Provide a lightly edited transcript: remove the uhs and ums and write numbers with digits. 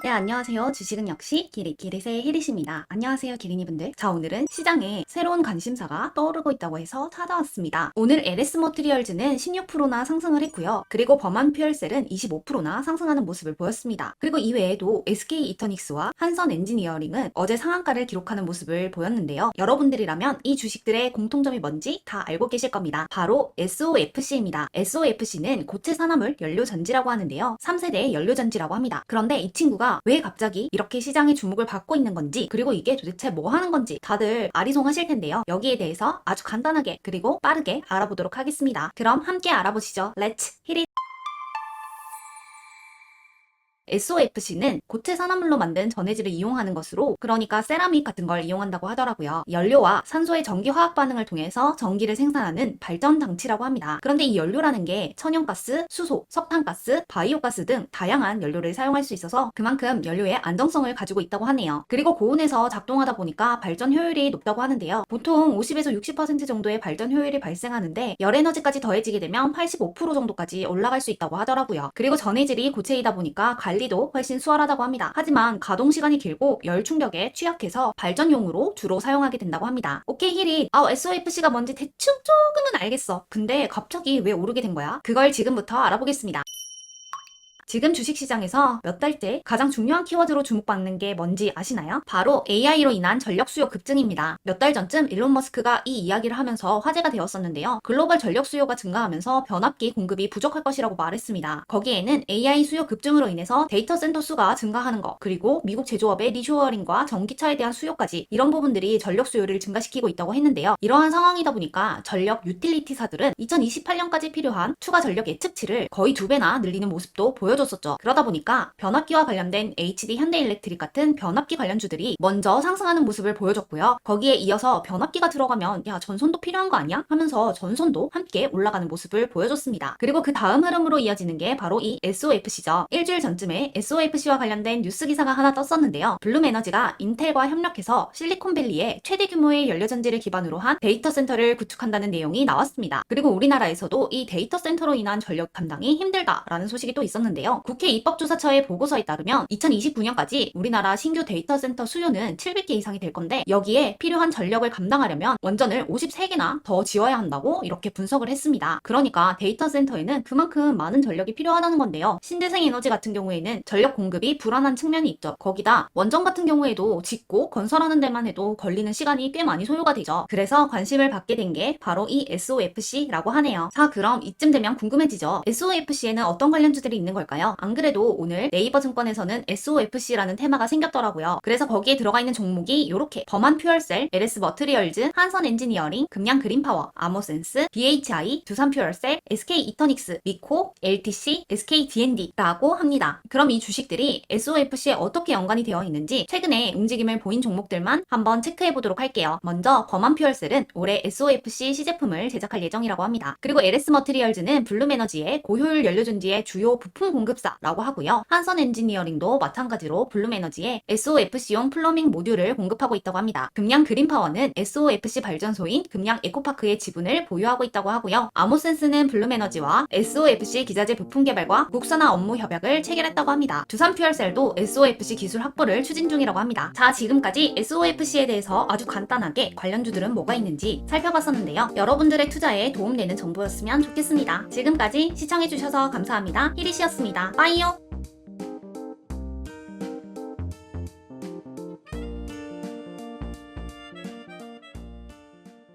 네, 안녕하세요. 주식은 역시 기릿기릿의 히릿입니다. 안녕하세요, 기린이분들. 자, 오늘은 시장에 새로운 관심사가 떠오르고 있다고 해서 찾아왔습니다. 오늘 LS 머티리얼즈는 16%나 상승을 했고요. 그리고 범한 퓨얼셀은 25%나 상승하는 모습을 보였습니다. 그리고 이외에도 SK 이터닉스와 한선 엔지니어링은 어제 상한가를 기록하는 모습을 보였는데요. 여러분들이라면 이 주식들의 공통점이 뭔지 다 알고 계실 겁니다. 바로 SOFC입니다. SOFC는 고체 산화물 연료전지라고 하는데요. 3세대 연료전지라고 합니다. 그런데 이 친구가 왜 갑자기 이렇게 시장의 주목을 받고 있는 건지, 그리고 이게 도대체 뭐 하는 건지 다들 아리송하실 텐데요. 여기에 대해서 아주 간단하게 그리고 빠르게 알아보도록 하겠습니다. 그럼 함께 알아보시죠. Let's hit it! SOFC는 고체 산화물로 만든 전해질을 이용하는 것으로, 그러니까 세라믹 같은 걸 이용한다고 하더라고요. 연료와 산소의 전기 화학 반응을 통해서 전기를 생산하는 발전 장치라고 합니다. 그런데 이 연료라는 게 천연가스, 수소, 석탄가스, 바이오가스 등 다양한 연료를 사용할 수 있어서 그만큼 연료의 안정성을 가지고 있다고 하네요. 그리고 고온에서 작동하다 보니까 발전 효율이 높다고 하는데요. 보통 50에서 60% 정도의 발전 효율이 발생하는데 열 에너지까지 더해지게 되면 85% 정도까지 올라갈 수 있다고 하더라고요. 그리고 전해질이 고체이다 보니까 관리도 훨씬 수월하다고 합니다. 하지만 가동 시간이 길고 열 충격에 취약해서 발전용으로 주로 사용하게 된다고 합니다. 오케이 히릿, SOFC가 뭔지 대충 조금은 알겠어. 근데 갑자기 왜 오르게 된 거야? 그걸 지금부터 알아보겠습니다. 지금 주식시장에서 몇 달째 가장 중요한 키워드로 주목받는 게 뭔지 아시나요? 바로 AI로 인한 전력 수요 급증입니다. 몇 달 전쯤 일론 머스크가 이 이야기를 하면서 화제가 되었었는데요. 글로벌 전력 수요가 증가하면서 변압기 공급이 부족할 것이라고 말했습니다. 거기에는 AI 수요 급증으로 인해서 데이터 센터 수가 증가하는 것, 그리고 미국 제조업의 리쇼어링과 전기차에 대한 수요까지, 이런 부분들이 전력 수요를 증가시키고 있다고 했는데요. 이러한 상황이다 보니까 전력 유틸리티사들은 2028년까지 필요한 추가 전력 예측치를 거의 2배나 늘리는 모습도 보여줬었죠. 그러다 보니까 변압기와 관련된 HD 현대일렉트릭 같은 변압기 관련주들이 먼저 상승하는 모습을 보여줬고요. 거기에 이어서 변압기가 들어가면 야, 전선도 필요한 거 아니야? 하면서 전선도 함께 올라가는 모습을 보여줬습니다. 그리고 그 다음 흐름으로 이어지는 게 바로 이 SOFC죠. 일주일 전쯤에 SOFC와 관련된 뉴스 기사가 하나 떴었는데요. 블룸에너지가 인텔과 협력해서 실리콘밸리에 최대 규모의 연료전지를 기반으로 한 데이터 센터를 구축한다는 내용이 나왔습니다. 그리고 우리나라에서도 이 데이터 센터로 인한 전력 감당이 힘들다라는 소식이 또 있었는데요. 국회 입법조사처의 보고서에 따르면 2029년까지 우리나라 신규 데이터 센터 수요는 700개 이상이 될 건데, 여기에 필요한 전력을 감당하려면 원전을 53개나 더 지어야 한다고 이렇게 분석을 했습니다. 그러니까 데이터 센터에는 그만큼 많은 전력이 필요하다는 건데요. 신재생 에너지 같은 경우에는 전력 공급이 불안한 측면이 있죠. 거기다 원전 같은 경우에도 짓고 건설하는 데만 해도 걸리는 시간이 꽤 많이 소요가 되죠. 그래서 관심을 받게 된 게 바로 이 SOFC라고 하네요. 자, 그럼 이쯤 되면 궁금해지죠. SOFC에는 어떤 관련주들이 있는 걸까요? 안 그래도 오늘 네이버 증권에서는 SOFC라는 테마가 생겼더라고요. 그래서 거기에 들어가 있는 종목이 이렇게 범한 퓨얼셀, LS 머티리얼즈, 한선 엔지니어링, 금양 그린파워, 아모센스, BHI, 두산 퓨얼셀, SK 이터닉스, 미코, LTC, SK D&D라고 합니다. 그럼 이 주식들이 SOFC에 어떻게 연관이 되어 있는지 최근에 움직임을 보인 종목들만 한번 체크해 보도록 할게요. 먼저 범한 퓨얼셀은 올해 SOFC 시제품을 제작할 예정이라고 합니다. 그리고 LS 머티리얼즈는 블룸에너지의 고효율 연료전지의 주요 부품 공급사라고 하고요. 한선 엔지니어링도 마찬가지로 블룸에너지에 SOFC용 플러밍 모듈을 공급하고 있다고 합니다. 금양 그린파워는 SOFC 발전소인 금양 에코파크의 지분을 보유하고 있다고 하고요. 아모센스는 블룸에너지와 SOFC 기자재 부품 개발과 국산화 업무 협약을 체결했다고 합니다. 두산 퓨얼셀도 SOFC 기술 확보를 추진 중이라고 합니다. 자, 지금까지 SOFC에 대해서 아주 간단하게 관련주들은 뭐가 있는지 살펴봤었는데요. 여러분들의 투자에 도움되는 정보였으면 좋겠습니다. 지금까지 시청해주셔서 감사합니다. 히릿이었습니다. 빠이요!